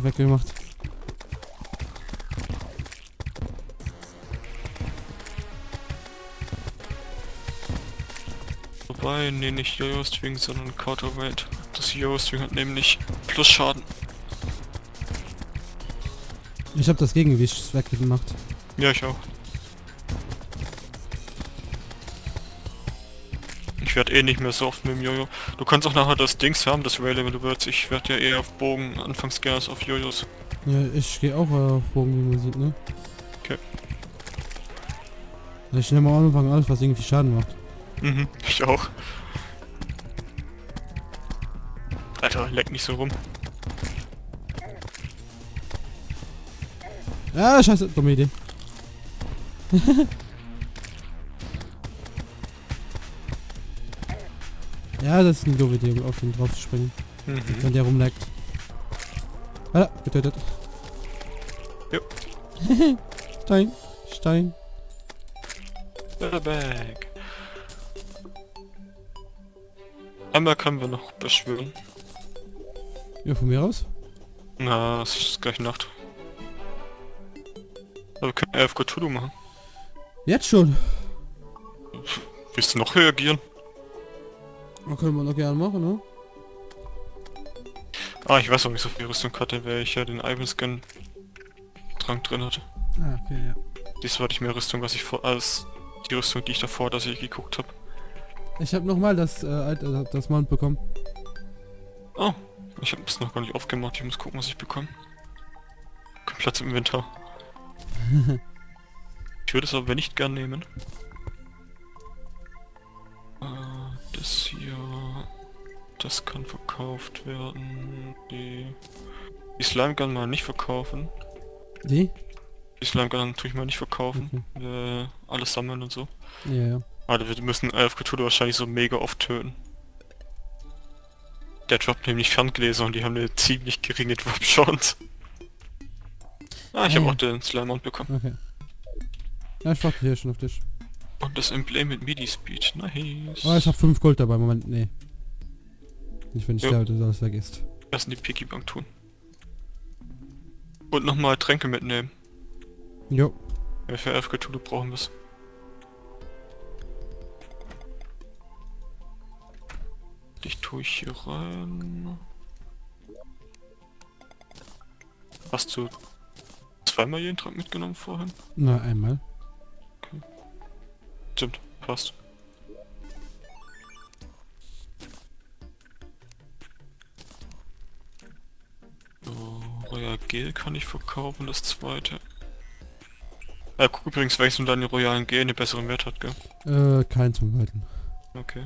weggemacht. Wobei, nee, nicht Jojo-String, sondern Counterweight. Das Jojo-String hat nämlich plus Schaden. Ich habe das Gegengewicht weggemacht. Ja, ich auch. Ich werde eh nicht mehr so oft mit dem Jojo. Du kannst auch nachher das Dings haben, das Rail, wenn du willst. Ich werde ja eher auf Bogen anfangs gerne als auf Jojos. Ja, ich gehe auch auf Bogen, wie man sieht, ne? Okay. Ich nehme am Anfang alles, was irgendwie Schaden macht. Mhm, ich auch. Alter, leck nicht so rum. Ja, scheiße, dumme Idee. Ja, das ist eine doofe Idee, um auf den drauf zu springen. Wenn der rumleckt. Ah, getötet. Jo. Stein. Stein. Bag. Einmal können wir noch beschwören. Ja, von mir aus. Na, es ist gleich Nacht. Aber wir können 11 Cthulhu machen. Jetzt schon. Willst du noch reagieren? Das können wir noch gerne machen, ne? Ah, ich weiß, warum ich so viel Rüstung hatte, weil ich ja den Ivan-Scan Trank drin hatte. Ah, okay, ja. Dies war nicht mehr Rüstung, was ich vor als die Rüstung, die ich davor, dass ich geguckt habe. Ich habe nochmal das Mount bekommen. Oh, ich habe es noch gar nicht aufgemacht. Ich muss gucken, was ich bekomme. Kein Platz im Inventar. Ich würde es aber nicht gern nehmen. Das hier... Das kann verkauft werden. Die Slime Gun mal nicht verkaufen. Die? Die Slime Gun tue ich mal nicht verkaufen. Alles sammeln und so. Ja, ja. Aber wir müssen 11 Cthulhu wahrscheinlich so mega oft töten. Der droppt nämlich Ferngläser und die haben eine ziemlich geringe Drop Chance. Ah, ich habe auch den Slime Mount bekommen. Okay. Ja, ich warte hier schon auf dich. Und das Emblem mit Midi Speed. Nice. Oh, ich habe 5 Gold dabei. Moment, nee. Nicht, wenn ich sterbe, dass alles weg ist. Lass in die Piggy Bank tun. Und nochmal Tränke mitnehmen. Jo. Ja, für 11 Cthulhu brauchen wir es. Dich tue ich hier rein. Hast du zweimal jeden Trank mitgenommen vorhin? Na, einmal. Okay. Stimmt, passt. So, Royal Gel kann ich verkaufen, das zweite. Guck übrigens, welches von deinen royalen Gel eine besseren Wert hat, gell? Kein zum Weiten. Okay.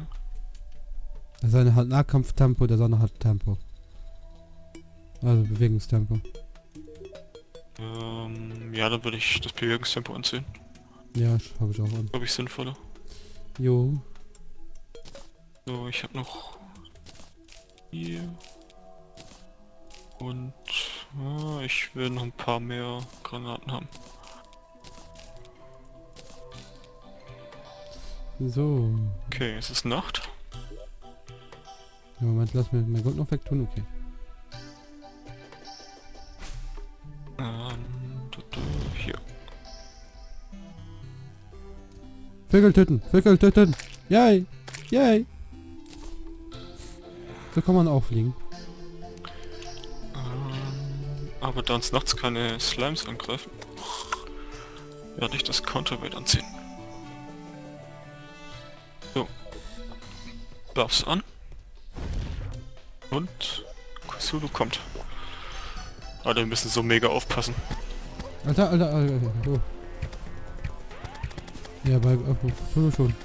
Das eine hat Nahkampftempo, der andere hat Tempo. Also Bewegungstempo. Ja, dann würde ich das Bewegungstempo ansehen. Ja, habe ich auch an. Glaube ich sinnvoller. Jo. So, ich habe noch hier. Und ich will noch ein paar mehr Granaten haben. So. Okay, es ist Nacht. Ja, Moment, lass mir mein Gold noch wegtun, okay. Hier. Vögel töten! Vögel töten! Yay! Yay! So kann man auch fliegen. Aber da uns nachts keine Slimes angreifen, werde ich das Counterweight anziehen. So. Darf's an. Und Cthulhu kommt. Alter, wir müssen so mega aufpassen. Alter, Alter, Alter, Alter. Oh. Ja, bei Cthulhu schon.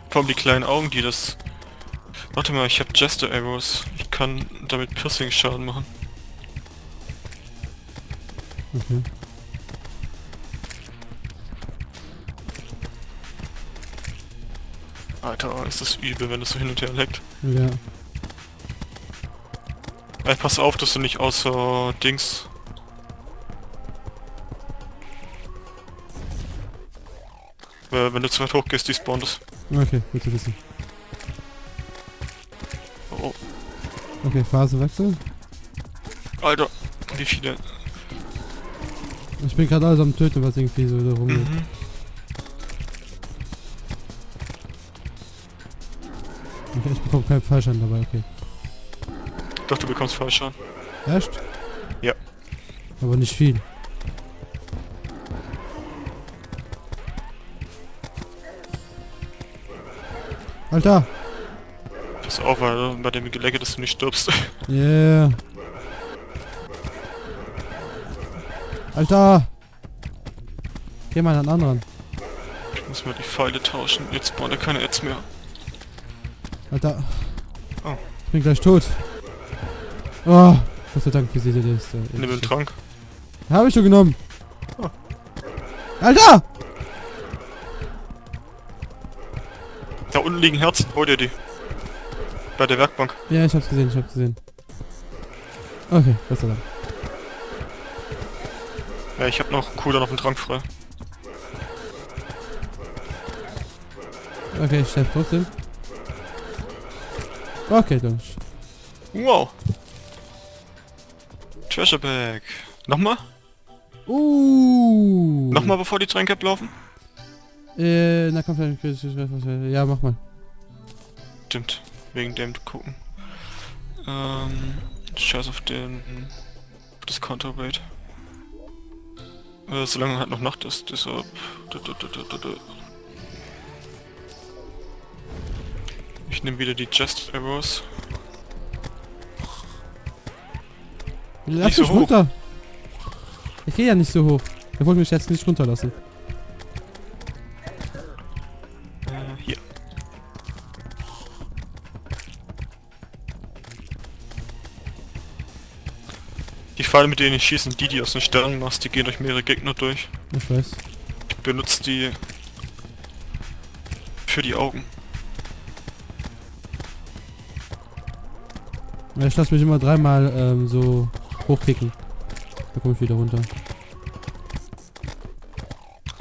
Vor allem die kleinen Augen, die das... Warte mal, ich habe Jester Arrows. Ich kann damit Piercing Schaden machen. Okay. Alter, ist das übel, wenn das so hin und her leckt. Ja. Ey, pass auf, dass du nicht außer Dings... Wenn du zu weit hoch gehst, die spawnt es. Okay, gut zu wissen. Oh, Okay, Phasewechsel. Alter, wie viele? Ich bin gerade alles am Töten, was irgendwie so da rumgeht. Mhm. Okay, ich bekomme keinen Fallschaden dabei, okay. Doch, du bekommst Fallschaden. Echt? Ja. Aber nicht viel. Alter! Pass auf, Alter, bei dem Gelecke, dass du nicht stirbst. Yeah! Alter! Geh mal an den anderen. Ich muss mal die Pfeile tauschen. Jetzt spawnt er keine Ads mehr. Alter! Oh. Ich bin gleich tot. Oh! Gott sei Dank, wie seht ihr das? Nimm den Trank. Habe ich schon genommen. Oh. Alter! Da unten liegen Herzen, hol dir die. Bei der Werkbank. Ja, ich hab's gesehen, Okay, Gott sei Dank. Ja, ich hab noch Cooldown auf den Trank frei. Okay, ich sterbe trotzdem. Okay, dann. Wow. Treasure Bag. Nochmal? Nochmal bevor die Tränke ablaufen? Na komm, ja, mach mal. Stimmt. Wegen dem gucken. Scheiß auf das Counterweight. Solange halt noch Nacht ist, deshalb... Ich nehme wieder die Just Arrows. Lass so mich runter! Ich gehe ja nicht so hoch. Er wollte mich jetzt nicht runterlassen. Hier. Die Pfeile, mit denen ich schieße, die aus den Sternen machst, die gehen durch mehrere Gegner durch. Ich weiß. Ich benutze die für die Augen. Ja, ich lasse mich immer dreimal so hochkicken. Da komme ich wieder runter.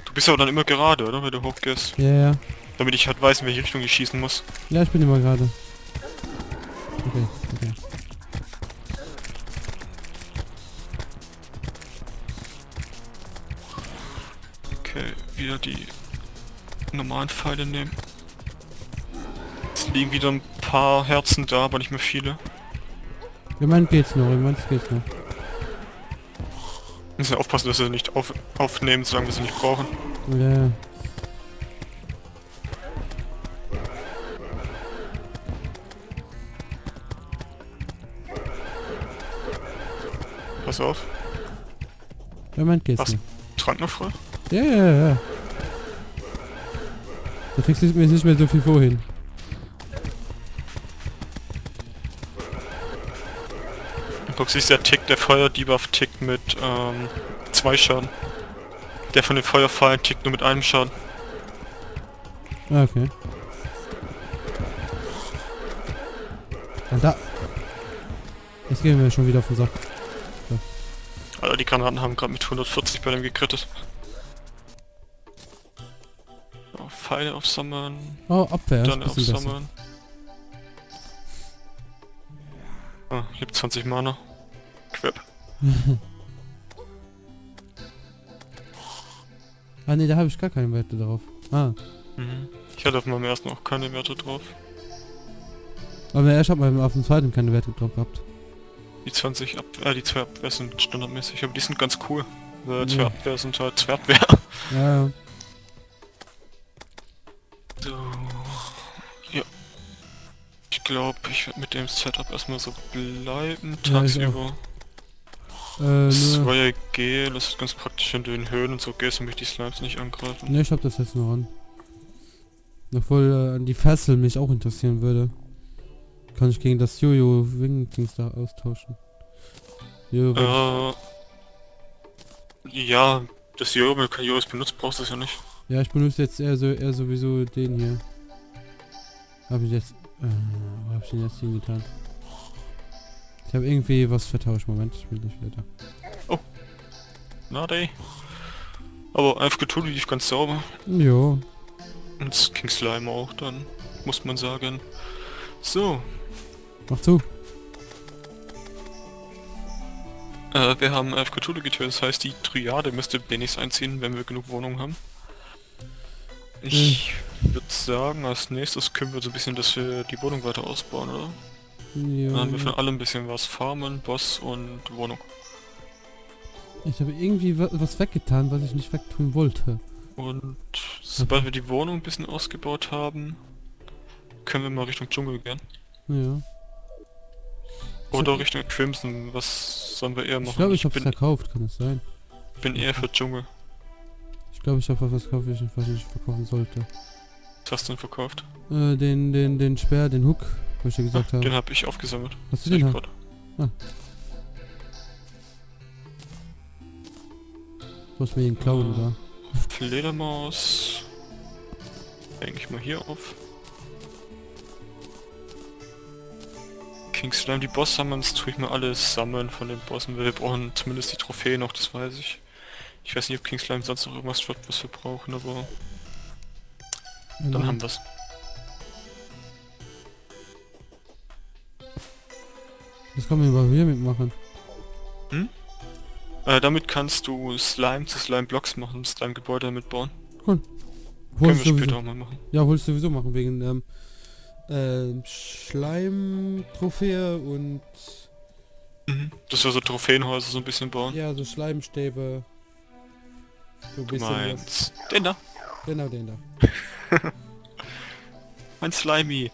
Du bist aber dann immer gerade, oder? Wenn du hochgehst. Ja, ja. Damit ich halt weiß, in welche Richtung ich schießen muss. Ja, ich bin immer gerade. Okay, okay. Okay, wieder die normalen Pfeile nehmen. Es liegen wieder ein paar Herzen da, aber nicht mehr viele. Im Moment geht's noch. Müssen wir aufpassen, dass wir nicht aufnehmen, solange wir sie nicht brauchen. Ja. Pass auf. Im Moment geht's Was? noch. Trank noch frei? Ja. Da kriegst du mir nicht mehr so viel vorhin. Du siehst, der Tick, der Feuer-Debuff tickt mit 2 Schaden. Der von den Feuerpfeilen tickt nur mit einem Schaden. Ah, okay. Und da. Jetzt gehen wir schon wieder auf den Sack. Alter, die Granaten haben gerade mit 140 bei dem gekrittet. So, Pfeile aufsammeln. Oh, Abwehr. Dann Ist ein bisschen besser. aufsammeln. Ah, ich hab 20 Mana. Quip. Ah ne, da habe ich gar keine Werte drauf. Ah. Mhm. Ich hatte auf meinem ersten auch keine Werte drauf. Aber ich habe auf dem zweiten keine Werte drauf gehabt. Die 20 die 2 Abwehr sind standardmäßig, aber die sind ganz cool. 2 Ja. Abwehr sind halt 2 Abwehr. Ja. So. Ja. Ich glaube, ich werde mit dem Setup erstmal so bleiben, Ja, ich tagsüber. Das war ja Gel, das ist ganz praktisch, wenn du in Höhlen und so gehst und mich die Slimes nicht angreifen. Ne, ich hab das jetzt noch an. Obwohl die Fessel mich auch interessieren würde. Kann ich gegen das Jojo-Wing-Dings da austauschen. Ja, das Jojo, wenn du kein Jojo benutzt, brauchst du es ja nicht. Ja, ich benutze jetzt eher sowieso den hier. Habe ich jetzt... wo habe ich den jetzt hingetan? Ich habe irgendwie was vertauscht. Moment, ich bin nicht wieder da. Oh. Na, ey. Aber einfach Cthulhu lief ganz sauber. Jo. Und das King Slime auch, dann muss man sagen. So. Mach zu. Wir haben 11 Cthulhu-Getür, das heißt die Triade müsste demnächst einziehen, wenn wir genug Wohnungen haben. Ich würde sagen, als nächstes können wir so ein bisschen, dass wir die Wohnung weiter ausbauen, oder? Ja, Dann haben wir ja. von allem ein bisschen was. Farmen, Boss und Wohnung. Ich habe irgendwie was weggetan, was ich nicht wegtun wollte. Und sobald wir die Wohnung ein bisschen ausgebaut haben, können wir mal Richtung Dschungel gehen. Ja. Oder Richtung Crimson, was sollen wir eher machen? Ich glaube, ich habe es verkauft, kann es sein? bin eher für Dschungel. Ich glaube, ich habe was verkauft, was ich nicht verkaufen sollte. Was hast du denn verkauft? Den Speer, den Hook, wo ich dir gesagt habe. Den habe ich aufgesammelt. Hast du den? Sehe ich grad. Du hast mir den klauen, da. Fledermaus. Hänge ich mal hier auf. King Slime, die Boss-Summons tue ich mir alles sammeln von den Bossen, weil wir brauchen zumindest die Trophäe noch, das weiß ich. Ich weiß nicht, ob King Slime sonst noch irgendwas droppt, was wir brauchen, aber dann haben wir's. Das kann man über hier mitmachen. Damit kannst du Slime zu Slime-Blocks machen, Slime-Gebäude damit bauen. Cool. Können wir später auch mal machen. Ja, wolltest du sowieso machen, wegen Schleim-Trophäe und... Dass wir so Trophäenhäuser so ein bisschen bauen. Ja, so Schleimstäbe. So ein Du bisschen meinst... Den da! Genau, den da. Mein Slimy!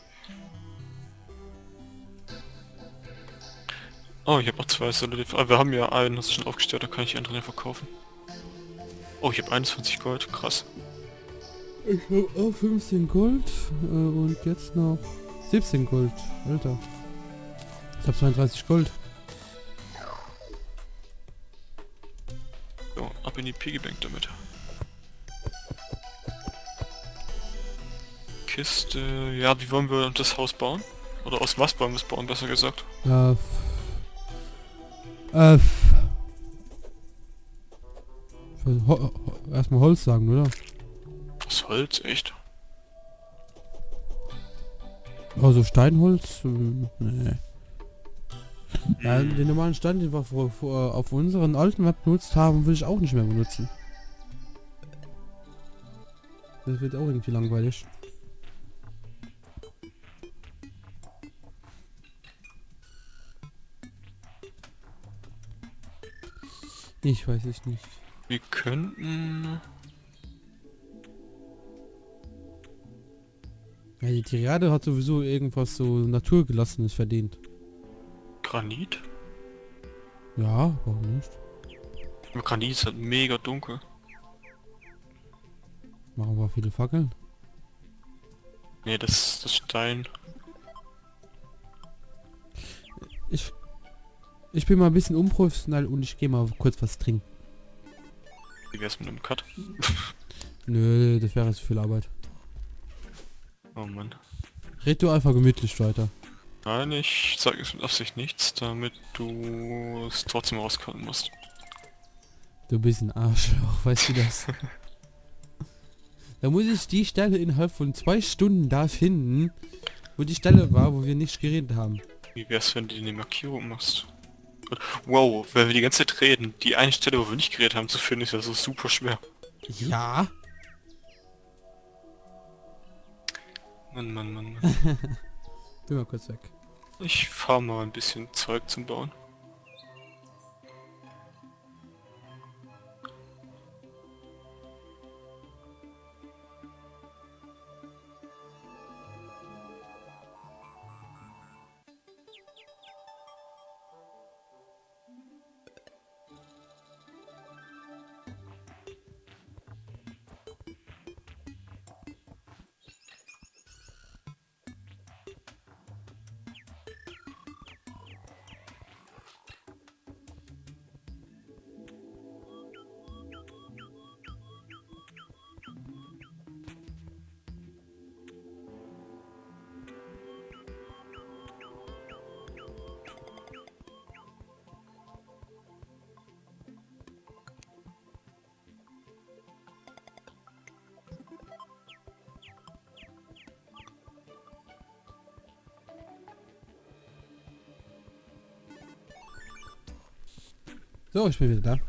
Oh, ich habe noch 2 Solid. Wir haben ja einen, das ist schon aufgestellt, da kann ich einen drin verkaufen. Oh, ich habe 21 Gold, krass. Ich habe auch 15 Gold und jetzt noch 17 Gold. Alter. Ich habe 32 Gold. So, ab in die Piggy Bank damit. Kiste... Ja, wie wollen wir das Haus bauen? Oder aus was wollen wir es bauen, besser gesagt? Erstmal Holz sagen, oder? Aus Holz, echt? Also Steinholz? Nee. Ja, den normalen Stein, den wir auf unseren alten Map benutzt haben, will ich auch nicht mehr benutzen. Das wird auch irgendwie langweilig. Ich weiß es nicht. Wir könnten... Ja, die Triade hat sowieso irgendwas so Naturgelassenes verdient. Granit? Ja, warum nicht? Granit ist halt mega dunkel. Machen wir viele Fackeln. Nee, das Stein. Ich bin mal ein bisschen unprofessionell und ich gehe mal kurz was trinken. Wie wär's mit einem Cut? Nö, das wäre zu viel Arbeit. Oh Mann. Red du einfach gemütlich weiter. Nein, ich sage es mit Absicht nichts, damit du es trotzdem rauskommen musst. Du bist ein Arschloch, weißt du das? Da muss ich die Stelle innerhalb von 2 Stunden da finden, wo die Stelle war, wo wir nicht geredet haben. Wie wär's, wenn du die Markierung machst? Und, wow, wenn wir die ganze Zeit reden, die eine Stelle, wo wir nicht geredet haben, zu finden, ist ja so super schwer. Ja? Mann. Bin mal kurz weg. Ich fahr mal ein bisschen Zeug zum Bauen. So, ich bin wieder da.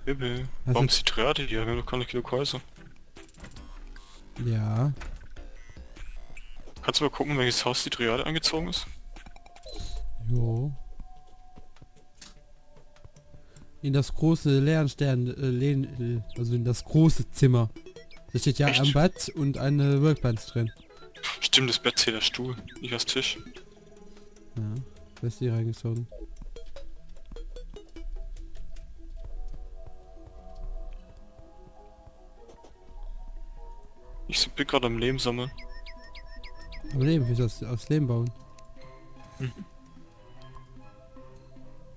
Himmel. Also- Warum ist die Triade hier? Wir haben doch keine genug Häuser. Ja. Kannst du mal gucken, welches Haus die Triade angezogen ist? Jo. In das große Lernstern, also in das große Zimmer. Da steht ja Echt? ein Bett und eine Workbench drin. Stimmt, das Bett zählt der Stuhl, nicht als Tisch. Ja. Da ist die reingezogen. Ich bin gerade am Leben sammeln. Aber Leben, wie das aufs Leben bauen?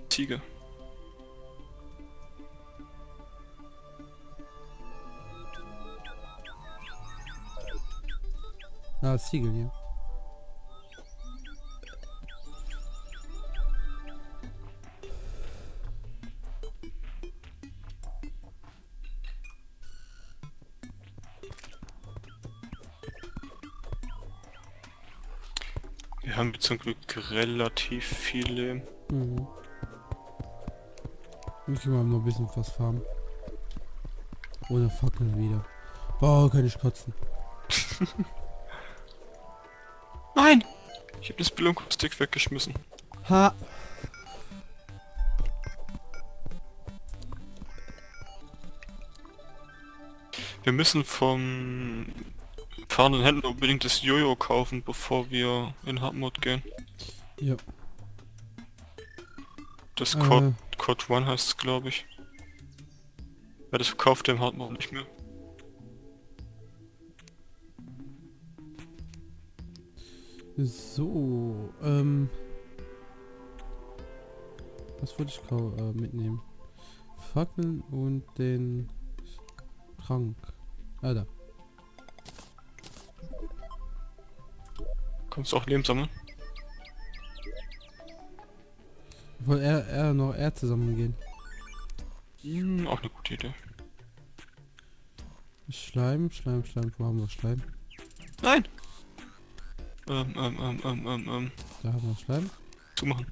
Ziege. Ah, das Ziegel hier. Wir haben zum Glück relativ viele. Mhm. Ich kann mal noch ein bisschen was farmen. Ohne Fackeln wieder. Boah, kann ich kotzen. Nein! Ich habe das Belohnungsstick weggeschmissen. Ha! Wir müssen vom fahrenden Händler unbedingt das Jojo kaufen, bevor wir in Hardmode gehen. Ja. Das Code 1 heißt es, glaube ich. Wer das verkauft, der im Hardmode nicht mehr. So, was wollte ich mitnehmen? Fackeln und den Trank. Ah, da. Kannst du auch Leben sammeln? Ich wollte eher noch Erz zusammengehen. Auch eine gute Idee. Schleim. Wo haben wir Schleim? Nein! Da haben wir Schleim. Zumachen.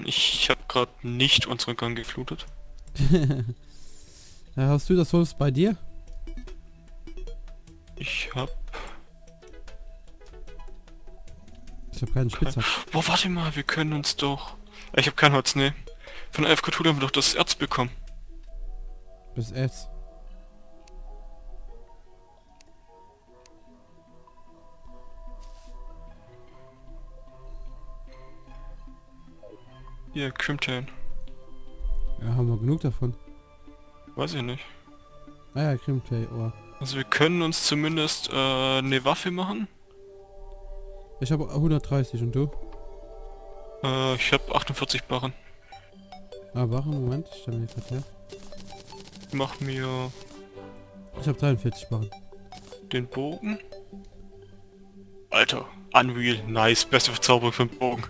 Ich habe gerade nicht unseren Gang geflutet. Ja, hast du das Holz bei dir? Ich habe... Ich habe keinen Spitzhack. Boah, warte mal, wir können uns doch... Ich habe kein Holz, ne. Von Elf Cthulhu haben wir doch das Erz bekommen. Das Erz. Hier, Crimtain. Ja, haben wir genug davon. Weiß ich nicht. Ah ja, Crimtay, oh. Also wir können uns zumindest eine Waffe machen. Ich habe 130 und du? Ich habe 48 Barren. Ah, warte, Moment, ich stelle mir gerade her. Mach mir Ich habe 43 Barren. den Bogen. Alter, Unreal, nice, beste Verzauberung für den Bogen.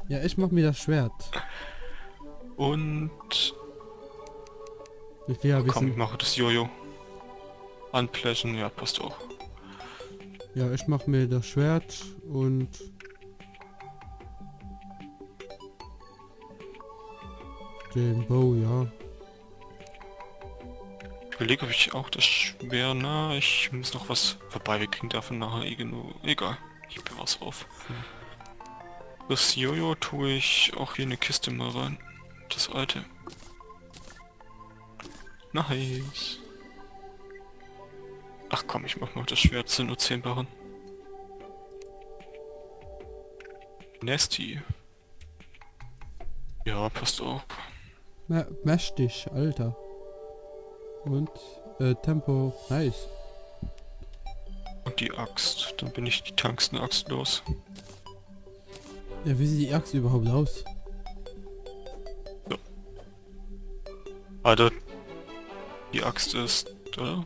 Ja, ich mach mir das Schwert. Und... Ich will ja Komm, ich wissen. mache das Jojo. Unpleasant, ja, passt auch. Ja, ich mach mir das Schwert und den Bow, ja. Ich überlege, ob ich auch das Schwer... Na, ich muss noch was... Wobei, wir kriegen davon nachher eh genug... Egal, ich bewahre es auf. Das Jojo tue ich auch hier in eine Kiste mal rein. Das alte. Nice. Ach komm, ich mach mal das Schwert, sind nur 10 Barren. Nasty. Ja, passt auch. Na, mächtig, Alter. Und, Tempo, nice. Und die Axt. Dann bin ich die tanksten Axt los. Ja, wie sieht die Axt überhaupt aus? Alter. Die Axt ist... Oder?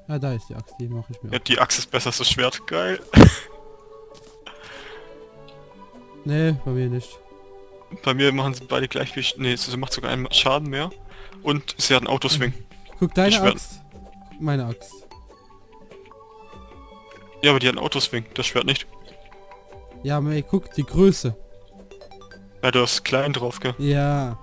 Ah, da ist die Axt, die mache ich mir Ja, auch. die Axt ist besser als das Schwert. Geil. Nee, bei mir nicht. Bei mir machen sie beide gleich viel... Nee, sie macht sogar einen Schaden mehr. Und sie hat einen Autoswing. Guck, deine Das Schwert- Axt. Meine Axt. Ja, aber die hat einen Autoswing. Das Schwert nicht. Ja, aber ey, guck, die Größe. Ja, du hast klein drauf, gell? Ja.